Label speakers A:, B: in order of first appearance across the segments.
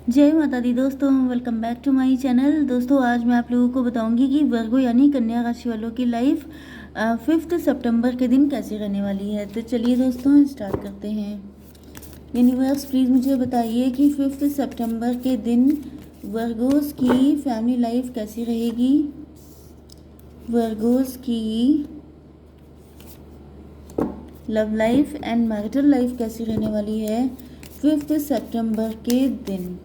A: जय माता दी दोस्तों, welcome back to my channel. दोस्तों आज मैं आप लोगों को बताऊंगी कि वर्गो यानी कन्या राशि वालों की लाइफ 5 सितंबर के दिन कैसी रहने वाली है। तो चलिए दोस्तों स्टार्ट करते हैं। यूनिवर्स प्लीज़ मुझे बताइए कि 5 सितंबर के दिन वर्गोस की फैमिली लाइफ कैसी रहेगी। वर्गोस की love life and marital life कैसी रहने वाली है 5 सितंबर के दिन।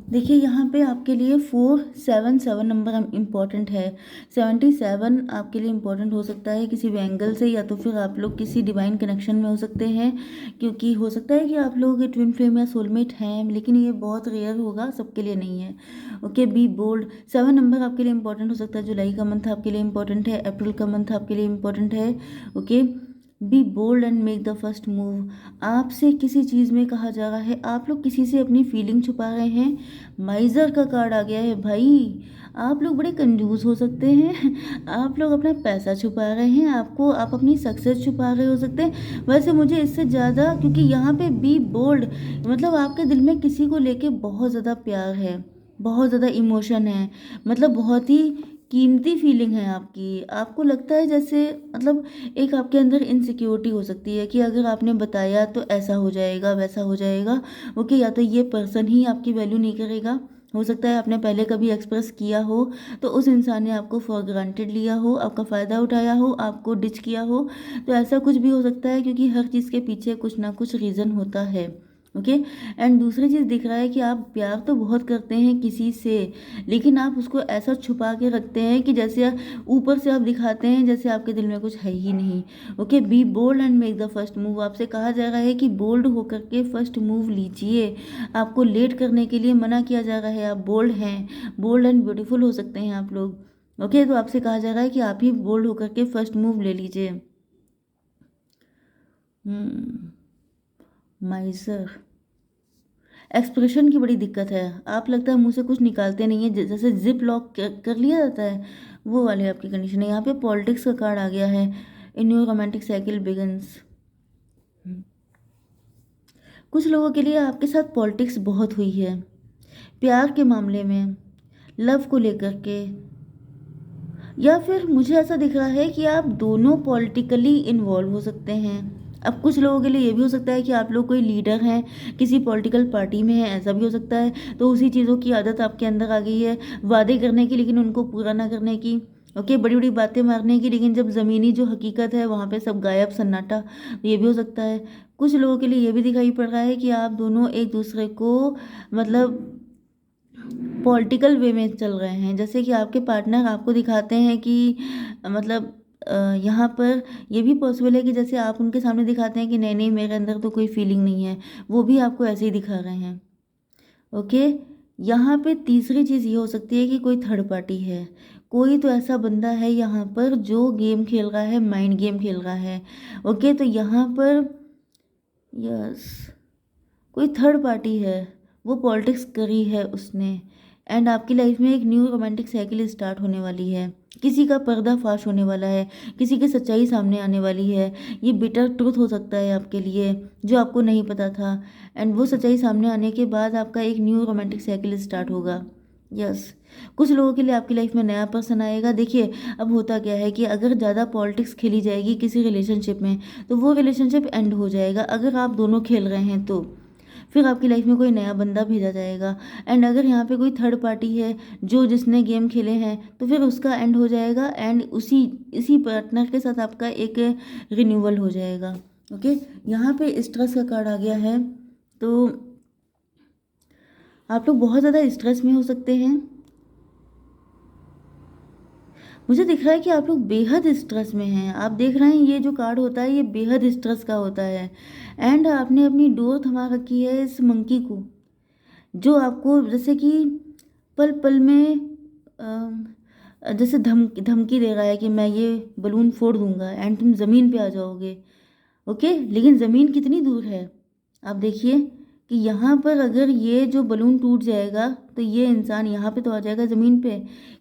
A: देखिए यहाँ पे आपके लिए 477 नंबर इम्पॉर्टेंट है। 77 आपके लिए इम्पॉर्टेंट हो सकता है किसी भी एंगल से, या तो फिर आप लोग किसी डिवाइन कनेक्शन में हो सकते हैं, क्योंकि हो सकता है कि आप लोग ट्विन फ्लेम या सोलमेट हैं, लेकिन ये बहुत रेयर होगा, सबके लिए नहीं है। Okay, be bold. 7 नंबर आपके लिए इम्पॉर्टेंट हो सकता है। जुलाई का मंथ आपके लिए इम्पॉर्टेंट है, अप्रैल का मंथ आपके लिए इम्पॉर्टेंट है। Okay, be bold and make the first move. आपसे किसी चीज़ में कहा जा रहा है, आप लोग किसी से अपनी फीलिंग छुपा रहे हैं। माइजर का कार्ड आ गया है भाई। आप लोग बड़े कंजूस हो सकते हैं। आप लोग अपना पैसा छुपा रहे हैं, आप अपनी सक्सेस छुपा रहे हो सकते हैं। वैसे मुझे इससे ज़्यादा, क्योंकि यहाँ पे बी बोल्ड मतलब आपके दिल में किसी को लेके बहुत ज़्यादा प्यार है, बहुत ज़्यादा इमोशन है, मतलब बहुत ही कीमती फीलिंग है आपकी। आपको लगता है जैसे, मतलब एक आपके अंदर इनसिक्योरिटी हो सकती है कि अगर आपने बताया तो ऐसा हो जाएगा, वैसा हो जाएगा। ओके, या तो ये पर्सन ही आपकी वैल्यू नहीं करेगा। हो सकता है आपने पहले कभी एक्सप्रेस किया हो तो उस इंसान ने आपको फॉर ग्रांटेड लिया हो, आपका फ़ायदा उठाया हो, आपको डिच किया हो। तो ऐसा कुछ भी हो सकता है, क्योंकि हर चीज़ के पीछे कुछ ना कुछ रीज़न होता है। ओके, एंड दूसरी चीज़ दिख रहा है कि आप प्यार तो बहुत करते हैं किसी से, लेकिन आप उसको ऐसा छुपा के रखते हैं कि जैसे ऊपर से आप दिखाते हैं जैसे आपके दिल में कुछ है ही नहीं। Okay, be bold and make the first move. आपसे कहा जा रहा है कि बोल्ड होकर के फर्स्ट मूव लीजिए। आपको लेट करने के लिए मना किया जा रहा है। आप बोल्ड हैं, बोल्ड एंड ब्यूटीफुल हो सकते हैं आप लोग। ओके, तो आपसे कहा जा रहा है कि आप ही बोल्ड होकर के फर्स्ट मूव ले लीजिए। माइजर एक्सप्रेशन की बड़ी दिक्कत है। आप लगता है मुंह से कुछ निकालते नहीं है, जैसे जिप लॉक कर लिया जाता है, वो वाली आपकी कंडीशन है। यहाँ पे पॉलिटिक्स का कार्ड आ गया है। In your romantic cycle begins. कुछ लोगों के लिए आपके साथ पॉलिटिक्स बहुत हुई है, प्यार के मामले में, लव को लेकर के, या फिर मुझे ऐसा दिख रहा है कि आप दोनों पॉलिटिकली इन्वॉल्व हो सकते हैं। अब कुछ लोगों के लिए ये भी हो सकता है कि आप लोग कोई लीडर हैं, किसी पॉलिटिकल पार्टी में हैं, ऐसा भी हो सकता है। तो उसी चीज़ों की आदत आपके अंदर आ गई है, वादे करने की लेकिन उनको पूरा ना करने की। ओके, बड़ी बड़ी बातें मारने की, लेकिन जब ज़मीनी जो हकीकत है वहाँ पे सब गायब, सन्नाटा। ये भी हो सकता है। कुछ लोगों के लिए ये भी दिखाई पड़ रहा है कि आप दोनों एक दूसरे को, मतलब पॉलिटिकल वे में चल रहे हैं। जैसे कि आपके पार्टनर आपको दिखाते हैं कि, मतलब यहाँ पर ये भी पॉसिबल है कि जैसे आप उनके सामने दिखाते हैं कि नहीं नहीं मेरे अंदर तो कोई फीलिंग नहीं है, वो भी आपको ऐसे ही दिखा रहे हैं। ओके, यहाँ पे तीसरी चीज़ ये हो सकती है कि कोई थर्ड पार्टी है। कोई तो ऐसा बंदा है यहाँ पर जो गेम खेल रहा है, माइंड गेम खेल रहा है। ओके, तो यहाँ पर यस, कोई थर्ड पार्टी है, वो पॉलिटिक्स करी है उसने। एंड आपकी लाइफ में एक न्यू रोमांटिक साइकिल स्टार्ट होने वाली है। किसी का पर्दाफाश होने वाला है, किसी की सच्चाई सामने आने वाली है। ये बिटर ट्रूथ हो सकता है आपके लिए, जो आपको नहीं पता था। एंड वो सच्चाई सामने आने के बाद आपका एक न्यू रोमांटिक साइकिल स्टार्ट होगा। यस, कुछ लोगों के लिए आपकी लाइफ में नया पर्सन आएगा। देखिए, अब होता क्या है कि अगर ज़्यादा पॉलिटिक्स खेली जाएगी किसी रिलेशनशिप में, तो वो रिलेशनशिप एंड हो जाएगा। अगर आप दोनों खेल रहे हैं तो फिर आपकी लाइफ में कोई नया बंदा भेजा जाएगा। एंड अगर यहाँ पे कोई थर्ड पार्टी है जो जिसने गेम खेले हैं, तो फिर उसका एंड हो जाएगा, एंड उसी इसी पार्टनर के साथ आपका एक रिन्यूअल हो जाएगा। ओके, यहाँ पे स्ट्रेस का कार्ड आ गया है। तो आप लोग बहुत ज़्यादा स्ट्रेस में हो सकते हैं। मुझे दिख रहा है कि आप लोग बेहद स्ट्रेस में हैं। आप देख रहे हैं ये जो कार्ड होता है ये बेहद स्ट्रेस का होता है। एंड आपने अपनी डोर थमा रखी है इस मंकी को, जो आपको जैसे कि पल पल में जैसे धमकी दे रहा है कि मैं ये बलून फोड़ दूंगा एंड तुम ज़मीन पे आ जाओगे। ओके, लेकिन ज़मीन कितनी दूर है आप देखिए, कि यहाँ पर अगर ये जो बलून टूट जाएगा तो ये इंसान यहाँ पे तो आ जाएगा ज़मीन पे,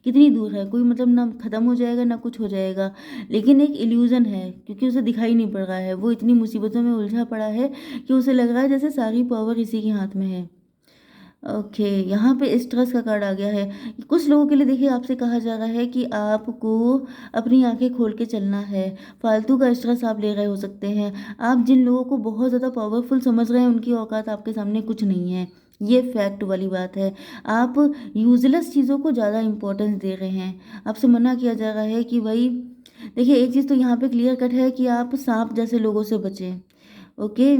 A: कितनी दूर है, कोई मतलब ना ख़त्म हो जाएगा ना कुछ हो जाएगा, लेकिन एक इल्यूज़न है क्योंकि उसे दिखाई नहीं पड़ रहा है, वो इतनी मुसीबतों में उलझा पड़ा है कि उसे लग रहा है जैसे सारी पावर इसी के हाथ में है। ओके, यहाँ पे स्ट्रेस का कार्ड आ गया है। कुछ लोगों के लिए देखिए आपसे कहा जा रहा है कि आपको अपनी आंखें खोल के चलना है। फालतू का स्ट्रेस आप ले रहे हो सकते हैं। आप जिन लोगों को बहुत ज़्यादा पावरफुल समझ रहे हैं उनकी औकात आपके सामने कुछ नहीं है। ये फैक्ट वाली बात है। आप यूजलेस चीज़ों को ज़्यादा इम्पोर्टेंस दे रहे हैं। आपसे मना किया जा रहा है कि भाई देखिए, एक चीज़ तो यहाँ पे क्लियर कट है कि आप सांप जैसे लोगों से बचें। ओके,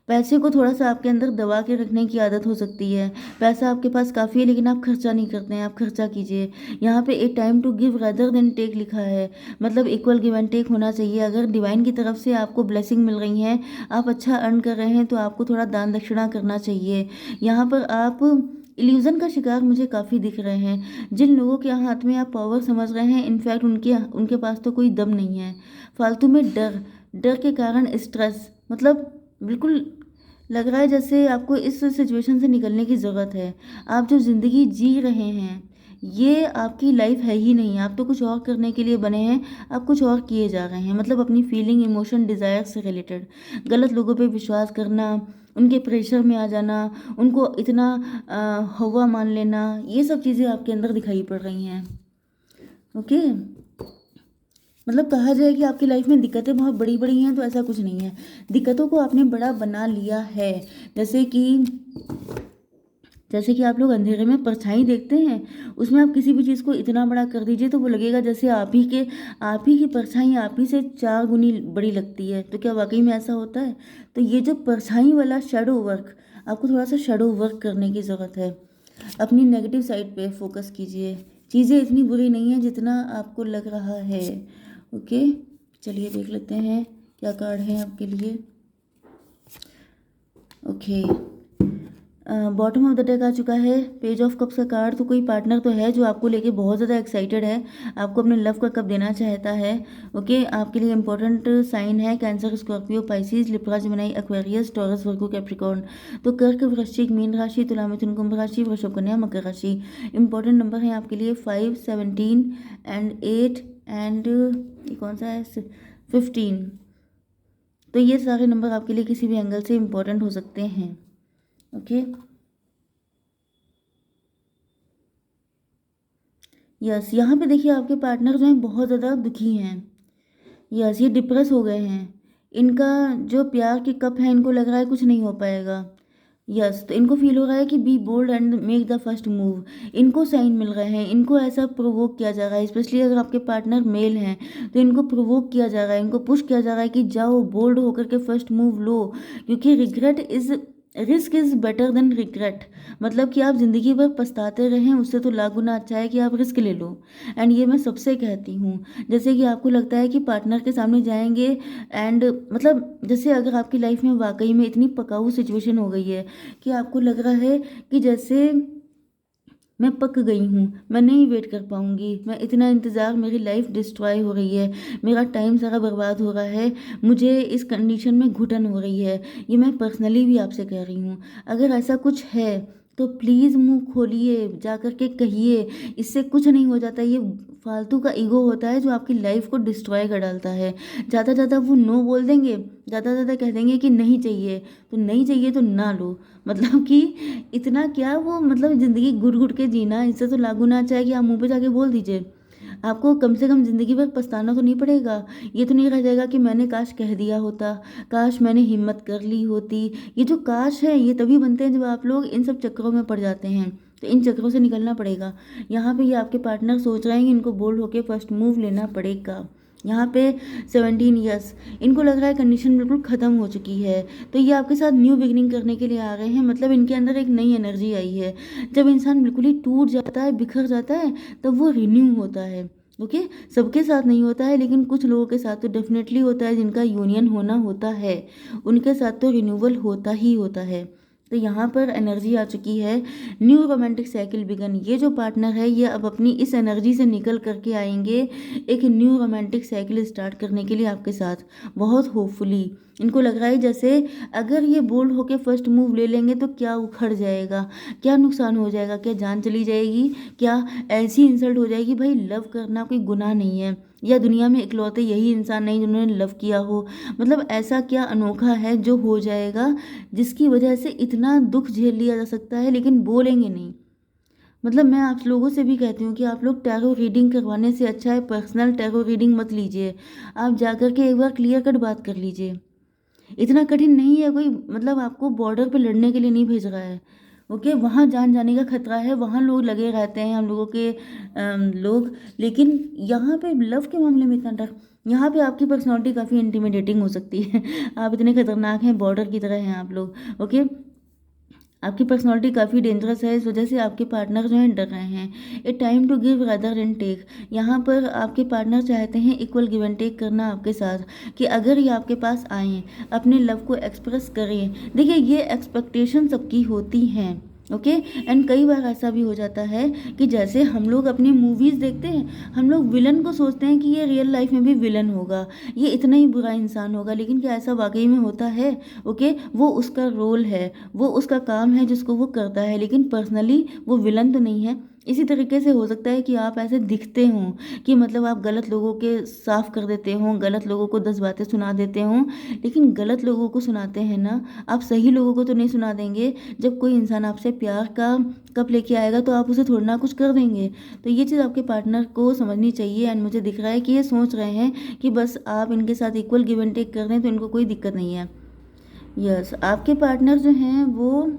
A: पैसे को थोड़ा-सा आपके अंदर दबा के रखने की आदत हो सकती है। पैसा आपके पास काफ़ी है लेकिन आप खर्चा नहीं करते हैं, आप खर्चा कीजिए। यहाँ पे a time to give rather than take लिखा है, मतलब इक्वल गिव एंड टेक होना चाहिए। अगर डिवाइन की तरफ से आपको ब्लेसिंग मिल रही है, आप अच्छा अर्न कर रहे हैं तो आपको थोड़ा दान दक्षिणा करना चाहिए। यहाँ पर आप इल्यूज़न का शिकार मुझे काफ़ी दिख रहे हैं। जिन लोगों के हाथ में आप पावर समझ रहे हैं, इनफैक्ट उनके उनके पास तो कोई दम नहीं है। फालतू में डर, डर के कारण स्ट्रेस, मतलब बिल्कुल लग रहा है जैसे आपको इस सिचुएशन से निकलने की ज़रूरत है। आप जो ज़िंदगी जी रहे हैं, ये आपकी लाइफ है ही नहीं। आप तो कुछ और करने के लिए बने हैं, आप कुछ और किए जा रहे हैं। मतलब अपनी फीलिंग, इमोशन, डिज़ायर से रिलेटेड गलत लोगों पे विश्वास करना, उनके प्रेशर में आ जाना, उनको इतना हौवा मान लेना, ये सब चीज़ें आपके अंदर दिखाई पड़ रही हैं। ओके, मतलब कहा जाए कि आपकी लाइफ में दिक्कतें बहुत बड़ी-बड़ी हैं तो ऐसा कुछ नहीं है। दिक्कतों को आपने बड़ा बना लिया है। जैसे कि जैसे कि आप लोग अंधेरे में परछाई देखते हैं, उसमें आप किसी भी चीज़ को इतना बड़ा कर दीजिए तो वो लगेगा जैसे आप ही की परछाई आप ही से 4 गुनी बड़ी लगती है। तो क्या वाक़ई में ऐसा होता है? तो ये जो परछाई वाला शैडो वर्क, आपको थोड़ा-सा शैडो वर्क करने की ज़रूरत है। अपनी नेगेटिव साइड पे फ़ोकस कीजिए। चीज़ें इतनी बुरी नहीं हैं जितना आपको लग रहा है। ओके, चलिए देख लेते हैं क्या कार्ड है आपके लिए। Okay, bottom of the deck आ चुका है, पेज ऑफ कप्स का कार्ड। तो कोई पार्टनर तो है जो आपको लेके बहुत ज़्यादा एक्साइटेड है, आपको अपने लव का कप देना चाहता है। ओके, आपके लिए इंपॉर्टेंट साइन है Cancer, Scorpio, Pisces, Libra, Gemini, Aquarius, Taurus, Virgo, Capricorn. तो कर्क, वृश्चिक, मीन राशि, तुला, मिथुन, कुंभ राशि, वृषभ, कन्या, मकर राशि। इंपॉर्टेंट नंबर है आपके लिए 5, 17 एंड 8 एंड ये कौन सा है 15। तो ये सारे नंबर आपके लिए किसी भी एंगल से इम्पोर्टेंट हो सकते हैं। ओके, यस, यहाँ पे देखिए आपके पार्टनर जो हैं बहुत ज़्यादा दुखी हैं। यस, ये डिप्रेस हो गए हैं। इनका जो प्यार के कप है, इनको लग रहा है कुछ नहीं हो पाएगा। यस, तो इनको फील हो रहा है कि be bold and make the first move. इनको साइन मिल रहे हैं, इनको ऐसा प्रोवोक किया जा रहा है, स्पेशली अगर आपके पार्टनर मेल हैं तो इनको प्रोवोक किया जा रहा है, इनको पुश किया जा रहा है कि जाओ बोल्ड होकर के फर्स्ट मूव लो, क्योंकि risk is better than regret. मतलब कि आप ज़िंदगी भर पछताते रहें उससे तो लाख गुना अच्छा है कि आप रिस्क ले लो। एंड ये मैं सबसे कहती हूँ। जैसे कि आपको लगता है कि पार्टनर के सामने जाएंगे एंड मतलब जैसे अगर आपकी लाइफ में वाकई में इतनी पकाऊ सिचुएशन हो गई है कि आपको लग रहा है कि जैसे मैं पक गई हूँ, मैं नहीं वेट कर पाऊँगी, मैं इतना इंतज़ार, मेरी लाइफ डिस्ट्रॉय हो रही है, मेरा टाइम सारा बर्बाद हो रहा है, मुझे इस कंडीशन में घुटन हो रही है। ये मैं पर्सनली भी आपसे कह रही हूँ। अगर ऐसा कुछ है तो प्लीज़ मुँह खोलिए, जा कर के कहिए, इससे कुछ नहीं हो जाता। ये फालतू का ईगो होता है जो आपकी लाइफ को डिस्ट्रॉय कर डालता है। ज़्यादा ज़्यादा वो नो बोल देंगे, ज़्यादा ज़्यादा कह देंगे कि नहीं चाहिए, तो नहीं चाहिए तो ना लो। मतलब कि इतना क्या वो मतलब ज़िंदगी घुट-घुट के जीना, इससे तो लाख गुना अच्छा है कि आप मुँह पे जाके बोल दीजिए। आपको कम से कम ज़िंदगी भर पछताना तो नहीं पड़ेगा। ये तो नहीं रह जाएगा कि मैंने काश कह दिया होता, काश मैंने हिम्मत कर ली होती। ये जो काश है ये तभी बनते हैं जब आप लोग इन सब चक्करों में पड़ जाते हैं। तो इन चक्करों से निकलना पड़ेगा। यहाँ पे ये आपके पार्टनर सोच रहे हैं कि इनको बोल्ड होके फर्स्ट मूव लेना पड़ेगा। यहाँ पे 17 ईयर्स, इनको लग रहा है कंडीशन बिल्कुल ख़त्म हो चुकी है, तो ये आपके साथ न्यू बिगिनिंग करने के लिए आ रहे हैं। मतलब इनके अंदर एक नई एनर्जी आई है। जब इंसान बिल्कुल ही टूट जाता है, बिखर जाता है, तब वो रिन्यू होता है। ओके, सबके साथ नहीं होता है लेकिन कुछ लोगों के साथ तो डेफिनेटली होता है, जिनका यूनियन होना होता है उनके साथ तो रिन्यूअल होता ही होता है। तो यहाँ पर एनर्जी आ चुकी है, न्यू रोमांटिक साइकिल बिगन। ये जो पार्टनर है ये अब अपनी इस एनर्जी से निकल करके आएंगे, एक न्यू रोमांटिक साइकिल स्टार्ट करने के लिए आपके साथ बहुत होपफुली। इनको लग रहा है जैसे अगर ये बोल्ड होके फर्स्ट मूव ले लेंगे तो क्या उखड़ जाएगा, क्या नुकसान हो जाएगा, क्या जान चली जाएगी, क्या ऐसी इंसल्ट हो जाएगी। भाई लव करना कोई गुनाह नहीं है, या दुनिया में इकलौते यही इंसान नहीं जिन्होंने लव किया हो। मतलब ऐसा क्या अनोखा है जो हो जाएगा जिसकी वजह से इतना दुख झेल लिया जा सकता है, लेकिन बोलेंगे नहीं। मतलब मैं आप लोगों से भी कहती हूँ कि आप लोग टैरो रीडिंग करवाने से अच्छा है पर्सनल टैरो रीडिंग मत लीजिए। आप जाकर के एक बार क्लियर कट बात कर लीजिए। इतना कठिन नहीं है कोई, मतलब आपको बॉर्डर पे लड़ने के लिए नहीं भेज रहा है। ओके, वहाँ जान जाने का खतरा है, वहाँ लोग लगे रहते हैं हम लोगों के लोग। लेकिन यहाँ पे लव के मामले में इतना डर, यहाँ पे आपकी पर्सनालिटी काफ़ी इंटिमिडेटिंग हो सकती है। आप इतने खतरनाक हैं, बॉर्डर की तरह हैं आप लोग। ओके, आपकी पर्सनालिटी काफ़ी डेंजरस है, इस वजह से आपके पार्टनर जो हैं डर रहे हैं। A time to give rather than take. यहाँ पर आपके पार्टनर चाहते हैं इक्वल गिव एंड टेक करना आपके साथ, कि अगर ये आपके पास आएँ, अपने लव को एक्सप्रेस करें। देखिए ये एक्सपेक्टेशन सबकी होती हैं। ओके, एंड कई बार ऐसा भी हो जाता है कि जैसे हम लोग अपनी मूवीज़ देखते हैं, हम लोग विलन को सोचते हैं कि ये रियल लाइफ में भी विलन होगा, ये इतना ही बुरा इंसान होगा, लेकिन क्या ऐसा वाकई में होता है? ओके, वो उसका रोल है, वो उसका काम है जिसको वो करता है, लेकिन पर्सनली वो विलन तो नहीं है। इसी तरीके से हो सकता है कि आप ऐसे दिखते हों कि मतलब आप गलत लोगों के साफ कर देते हों, गलत लोगों को 10 बातें सुना देते हों, लेकिन गलत लोगों को सुनाते हैं ना आप, सही लोगों को तो नहीं सुना देंगे। जब कोई इंसान आपसे प्यार का कप लेके आएगा तो आप उसे थोड़ा ना कुछ कर देंगे। तो ये चीज़ आपके पार्टनर को समझनी चाहिए, एंड मुझे दिख रहा है कि ये सोच रहे हैं कि बस आप इनके साथ इक्वल गिव एंड टेक कर रहे हैं तो इनको कोई दिक्कत नहीं है। यस, आपके पार्टनर जो हैं वो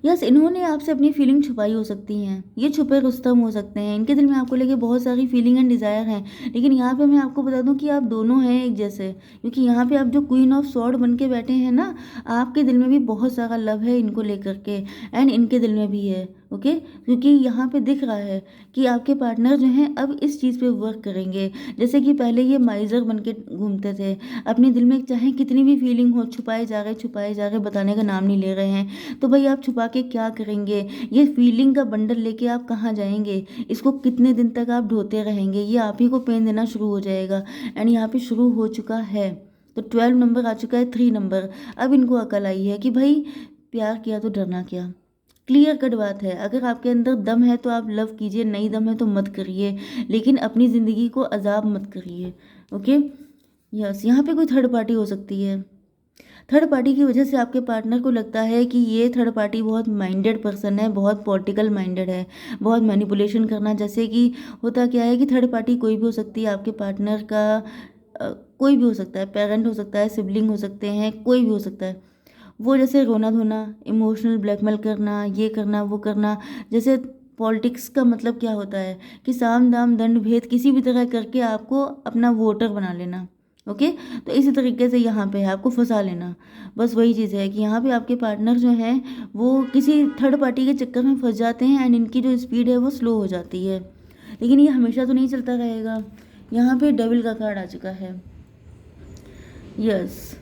A: यस, इन्होंने आपसे अपनी फीलिंग छुपाई हो सकती हैं, ये छुपे रुस्तम हो सकते हैं, इनके दिल में आपको लेके बहुत सारी फीलिंग एंड डिज़ायर हैं। लेकिन यहाँ पे मैं आपको बता दूं कि आप दोनों हैं एक जैसे, क्योंकि यहाँ पे आप जो क्वीन ऑफ स्वॉर्ड बन के बैठे हैं ना, आपके दिल में भी बहुत सारा लव है इनको लेकर के, एंड इनके दिल में भी है। ओके, क्योंकि यहाँ पे दिख रहा है कि आपके पार्टनर जो हैं अब इस चीज़ पे वर्क करेंगे। जैसे कि पहले ये माइजर बन के घूमते थे, अपने दिल में चाहे कितनी भी फीलिंग हो छुपाए जा रहे, बताने का नाम नहीं ले रहे हैं। तो भाई आप छुपा के क्या करेंगे? ये फीलिंग का बंडल लेके आप कहाँ जाएंगे? इसको कितने दिन तक आप ढोते रहेंगे? ये आप ही को पेन देना शुरू हो जाएगा, एंड यहाँ पे शुरू हो चुका है। तो 12 नंबर आ चुका है, 3 नंबर। अब इनको अकल आई है कि भाई प्यार किया तो डरना क्या। क्लियर कट बात है, अगर आपके अंदर दम है तो आप लव कीजिए, नहीं दम है तो मत करिए, लेकिन अपनी ज़िंदगी को अजाब मत करिए। ओके, यस, यहाँ पे कोई थर्ड पार्टी हो सकती है। थर्ड पार्टी की वजह से आपके पार्टनर को लगता है कि ये थर्ड पार्टी बहुत माइंडेड पर्सन है, बहुत पॉलिटिकल माइंडेड है, बहुत मैनिपुलेशन करना। जैसे कि होता क्या है कि थर्ड पार्टी कोई भी हो सकती है, आपके पार्टनर का कोई भी हो सकता है, पेरेंट हो सकता है, सिबलिंग हो सकते हैं, कोई भी हो सकता है। वो जैसे रोना धोना, इमोशनल ब्लैकमेल करना, ये करना वो करना। जैसे पॉलिटिक्स का मतलब क्या होता है कि साम दाम दंड भेद किसी भी तरह करके आपको अपना वोटर बना लेना। ओके, तो इसी तरीके से यहाँ पे है आपको फंसा लेना। बस वही चीज़ है कि यहाँ पे आपके पार्टनर जो हैं वो किसी थर्ड पार्टी के चक्कर में फंस जाते हैं, एंड इनकी जो स्पीड है वो स्लो हो जाती है। लेकिन ये हमेशा तो नहीं चलता रहेगा। यहाँ पे डेविल का कार्ड आ चुका है। यस,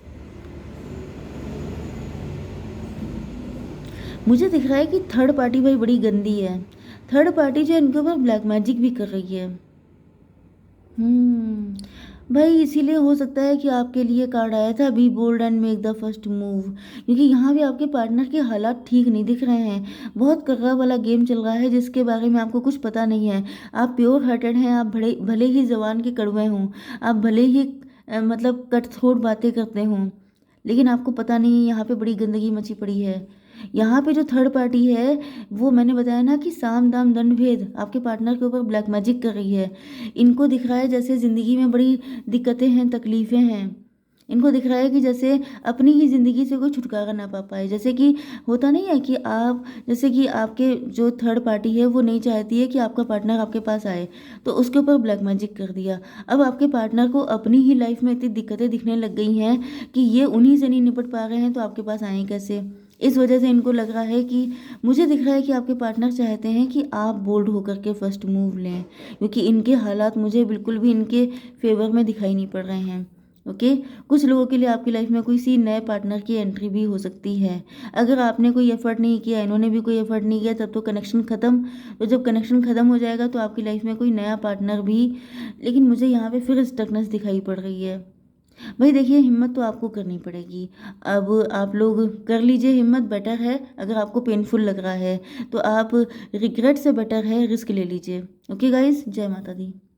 A: मुझे दिख रहा है कि थर्ड पार्टी भाई बड़ी गंदी है। थर्ड पार्टी जो है इनके ऊपर ब्लैक मैजिक भी कर रही है। भाई इसीलिए हो सकता है कि आपके लिए कार्ड आया था be bold and make the first move, क्योंकि यहाँ भी आपके पार्टनर के हालात ठीक नहीं दिख रहे हैं। बहुत कर्रा वाला गेम चल रहा है जिसके बारे में आपको कुछ पता नहीं है। आप प्योर हार्टेड हैं, आप भले भले ही जबान के कड़वे हों, आप भले ही मतलब कटथोट बातें करते हों, लेकिन आपको पता नहीं है यहाँ पे बड़ी गंदगी मची पड़ी है। यहाँ पे जो थर्ड पार्टी है वो मैंने बताया ना कि साम दाम दंड भेद आपके पार्टनर के ऊपर ब्लैक मैजिक कर रही है। इनको दिख रहा है जैसे ज़िंदगी में बड़ी दिक्कतें हैं, तकलीफ़ें हैं। इनको दिख रहा है कि जैसे अपनी ही ज़िंदगी से कोई छुटकारा ना पा पाए। जैसे कि होता नहीं है कि आप, जैसे कि आपके जो थर्ड पार्टी है वो नहीं चाहती है कि आपका पार्टनर आपके पास आए, तो उसके ऊपर ब्लैक मैजिक कर दिया। अब आपके पार्टनर को अपनी ही लाइफ में इतनी दिक्कतें दिखने लग गई हैं कि ये उन्हीं से नहीं निपट पा रहे हैं, तो आपके पास आए कैसे? इस वजह से इनको लग रहा है कि, मुझे दिख रहा है कि आपके पार्टनर चाहते हैं कि आप बोल्ड होकर के फर्स्ट मूव लें, क्योंकि इनके हालात मुझे बिल्कुल भी इनके फेवर में दिखाई नहीं पड़ रहे हैं। ओके। कुछ लोगों के लिए आपकी लाइफ में किसी नए पार्टनर की एंट्री भी हो सकती है। अगर आपने कोई एफर्ट नहीं किया, इन्होंने भी कोई एफर्ट नहीं किया, तब तो कनेक्शन ख़त्म। तो जब कनेक्शन ख़त्म हो जाएगा तो आपकी लाइफ में कोई नया पार्टनर भी, लेकिन मुझे यहाँ पे फिर स्टकनेस दिखाई पड़ रही है। भाई देखिए, हिम्मत तो आपको करनी पड़ेगी। अब आप लोग कर लीजिए हिम्मत, बेटर है। अगर आपको पेनफुल लग रहा है तो आप रिग्रेट से बेटर है रिस्क ले लीजिए। ओके गाइज, जय माता दी।